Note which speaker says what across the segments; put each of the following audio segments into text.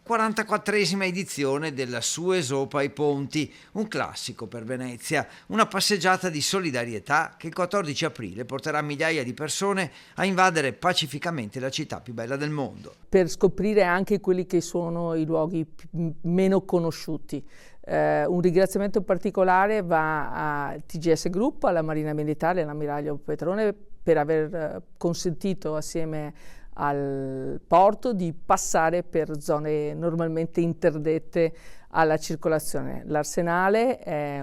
Speaker 1: 44esima edizione della Suesopa ai Ponti, un classico per Venezia, una passeggiata di solidarietà che il 14 aprile porterà migliaia di persone a invadere pacificamente la città più bella del mondo.
Speaker 2: Per scoprire anche quelli che sono i luoghi meno conosciuti. Un ringraziamento particolare va al TGS Group, alla Marina Militare, all'ammiraglio Petrone, per aver consentito assieme al porto di passare per zone normalmente interdette alla circolazione. L'Arsenale è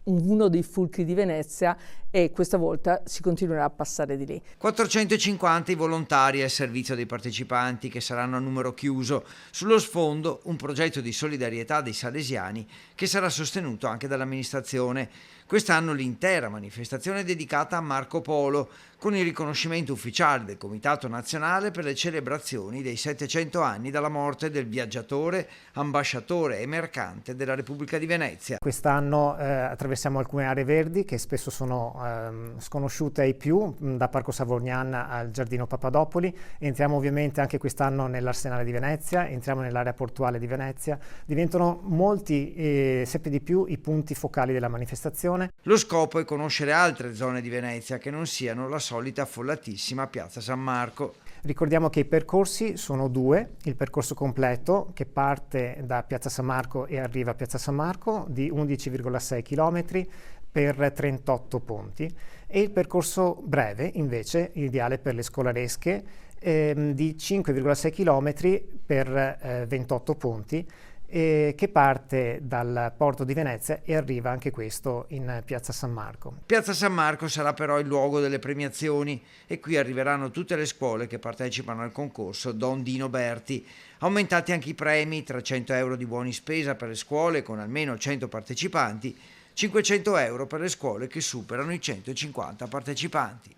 Speaker 2: uno dei fulcri di Venezia e questa volta si continuerà a passare di lì.
Speaker 1: 450 i volontari al servizio dei partecipanti che saranno a numero chiuso. Sullo sfondo un progetto di solidarietà dei salesiani che sarà sostenuto anche dall'amministrazione. Quest'anno l'intera manifestazione è dedicata a Marco Polo, con il riconoscimento ufficiale del Comitato Nazionale per le celebrazioni dei 700 anni dalla morte del viaggiatore, ambasciatore e mercante della Repubblica di Venezia.
Speaker 3: Quest'anno attraversiamo alcune aree verdi che spesso sono sconosciute ai più, da Parco Savorgnan al Giardino Papadopoli. Entriamo ovviamente anche quest'anno nell'Arsenale di Venezia, entriamo nell'area portuale di Venezia. Diventano molti e sempre di più i punti focali della manifestazione.
Speaker 1: Lo scopo è conoscere altre zone di Venezia che non siano la solita affollatissima Piazza San Marco.
Speaker 3: Ricordiamo che i percorsi sono due: il percorso completo che parte da Piazza San Marco e arriva a Piazza San Marco di 11,6 km per 38 ponti, e il percorso breve invece, ideale per le scolaresche, di 5,6 km per 28 ponti, che parte dal porto di Venezia e arriva anche questo in Piazza San Marco.
Speaker 1: Piazza San Marco sarà però il luogo delle premiazioni e qui arriveranno tutte le scuole che partecipano al concorso Don Dino Berti. Aumentati anche i premi: 300 euro di buoni spesa per le scuole con almeno 100 partecipanti, 500 euro per le scuole che superano i 150 partecipanti.